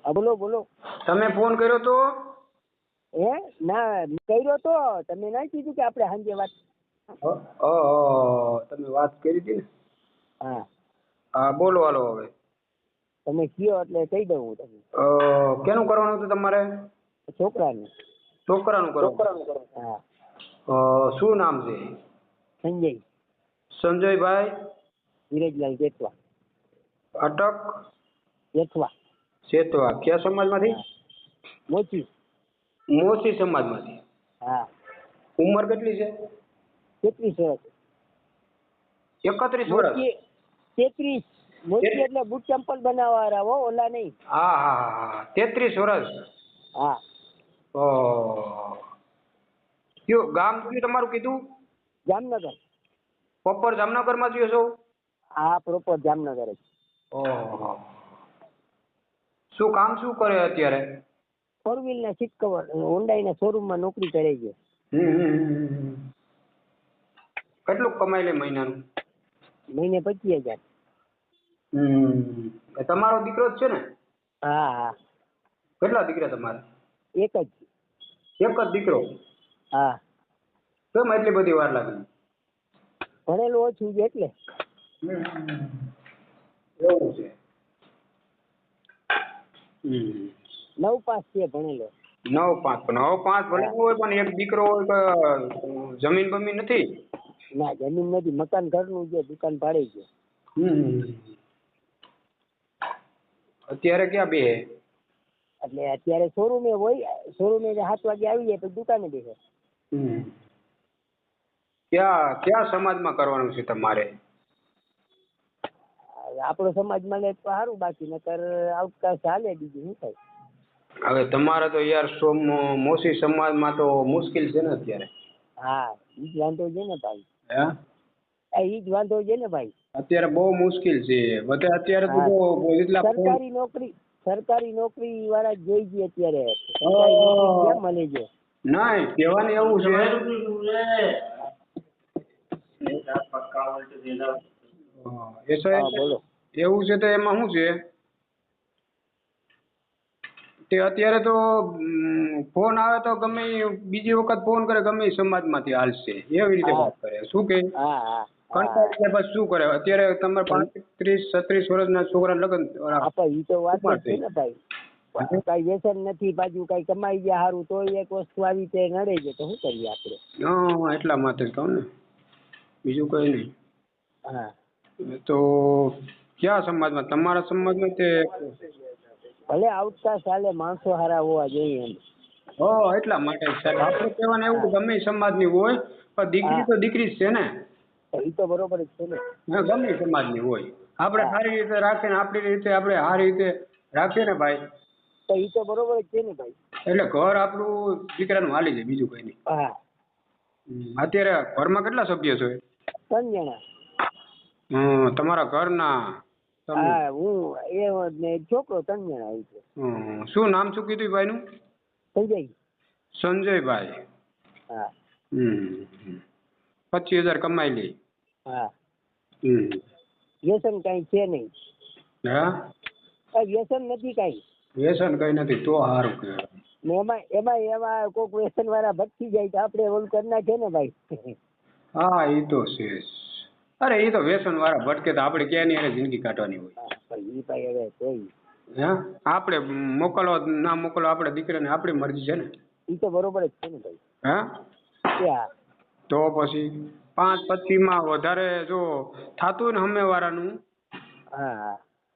હા બોલો બોલો. તમે ફોન કર્યો તો? હે ના કર્યો તો તમે ના કીધું કે આપણે સાંજે વાત. તમે વાત કરી હતી ને? હા હા બોલો હાલો હવે. તમે કયો એટલે કહી દઉં હું તમને. કેનું કરવાનું હતું તમારે? છોકરાને. છોકરાનું કરો? હા. શું નામ છે? સંજય. સંજયભાઈ વિરેજલાલ જેઠવા. અટક જેઠવા. સેતવા. કયા સમાજમાંથી? મોચી. મોચી સમાજમાંથી. હા. ઉંમર કેટલી છે? 33 વર્ષ. 31 વર્ષ? 33. મોચી એટલે બૂટ ચંપલ બનાવવાળા હો, ઓલા નહીં. હા હા હા 33 વર્ષ. હા. કયું ગામ કયું તમારું કીધું? જામનગર. પ્રોપર જામનગરમાં જ છો? હા પ્રોપર જામનગર જ. ઓહો. શું કામ શું કરે અત્યારે? 4 વ્હીલના સીટ કવર હોન્ડાઈના શોરૂમમાં નોકરી કરે છે. કેટલું કમાઈ લે મહિનાનું? મહિને 25,000. તમારો દીકરો જ છે ને? હા હા. કેટલા દીકરા તમારે? એક જ. એક જ દીકરો? હા. કેમ એટલી બધી વાર લાગી? ભણેલું ઓછું છે એટલે. એવું છે. 9 પાસ છે ભણેલો. 9 પાસ. 9 પાસ ભણેલો હોય પણ એક દીકરો હોય તો જમીન બમીન નથી? ના જમીન નથી, મકાન ઘરનું છે, દુકાન ભાડે છે. અત્યારે ક્યાં બે? એટલે અત્યારે શોરૂમે હોય, શોરૂમે 7 વાગે આવી જાય તો દુકાને બેસે. ક્યાં સમાજમાં કરવાનું છે તમારે? આપણો સમાજમાં લે તો સારું, બાકી નકર આઉટકાસ્ટ હાલે, બીજું શું થાય. હવે તમારે તો યાર મોસી સમાજમાં તો મુશ્કેલ છે ને અત્યારે? હા ઈ જ વાંધો છે ને ભાઈ. હે? ઈ જ વાંધો છે ને ભાઈ. અત્યારે બહુ મુશ્કેલ છે બધે. અત્યારે તો એટલા સરકારી નોકરી વાળા જોઈ છે અત્યારે. સરકારી નોકરી ક્યાં મળે છે? નહીં કહેવાને એવું છે. બોલો. એવું છે તો એમાં શું છે તે અત્યારે તો ફોન આવે તો ગમે બીજી વખત ફોન કરે ગમે સમાજમાંથી હાલશે એવી રીતે વાત કરે. શું કે કંટાળી બસ શું કરે અત્યારે તમારે 35, 36 વર્ષના છોકરા લગ્ન ઈ તો વાત છે ને ભાઈ. કઈ વ્યસન નથી, બાજુ કઈ કમાઈ ગયા સારું તો એક વસ્તુ આવી તે નડે છે તો શું કરીએ આપણે? એટલા માટે કહું ને, બીજું કઈ નહીં. હા. તો કયા સમાજમાં? તમારા સમાજમાં તે ભલે આઉટકાસ્ટ હાલે, માણસો સારા હોવા જોઈએ એમ. એટલા માટે સાહેબ આપણે કહેવાનું એવું ગમે સમાજની હોય પણ દીકરી તો દીકરી જ છે ને. એ તો બરોબર જ છે ને. ગમે સમાજની હોય આપણે સારી રીતે રાખીને આપણી રીતે આપણે સારી રીતે રાખીએ ને ભાઈ તો એ તો બરોબર જ છે ને ભાઈ. એટલે ઘર આપણું દીકરાનું હાલી જાય, બીજું કઈ નહીં. હા. અત્યારે ઘરમાં કેટલા સભ્યો છો? 3 જણા. તમારા ઘરના? હા હું ને છોકરો 3 જણા આવી છે. શું નામ શું કીધું ભાઈનું? સંજય. સંજયભાઈ. હા. 25,000 કમાઈ લે. હા. વ્યસન કઈ છે નહીં. વ્યસન નથી કઈ. વ્યસન કઈ નથી તો સારું કહેવાય. એમાં કોઈક વ્યસન વાળા ભટકી જાય તો આપણે ઓલું કરી નાખીએ ને ભાઈ. હા એ તો છે. અરે એ તો વ્યસન વાળા ભટકે તો આપણે ક્યાં ની જિંદગી કાઢવાની હોય. આપણે મોકલવા ના મોકલવા આપણે દીકરાને આપણી મરજી છે ને. એ તો બરોબર જ છે ને ભાઈ. તો પછી 5-25 વધારે જો થતું હોય ને સામેવાળાનું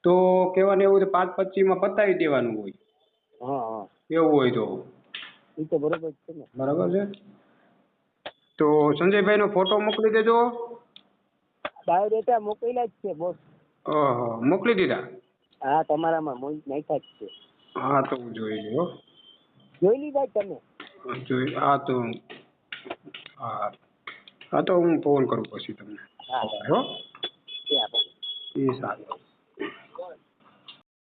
તો કહેવાનું એવું 5-25 પતાવી દેવાનું હોય. એવું હોય તો એ તો બરોબર છે ને. બરાબર છે. તો સંજયભાઈ નો ફોટો મોકલી દેજો. બાયોડેટા મોકલેલા જ છે બોસ. મોકલી દીધા? હા તમારામાં નાખ્યા જ છે. હા તો હું જોઈ લઉં. જોઈ લીધા તમે? હા તો હું ફોન કરું પછી તમને. હા. એ સારું.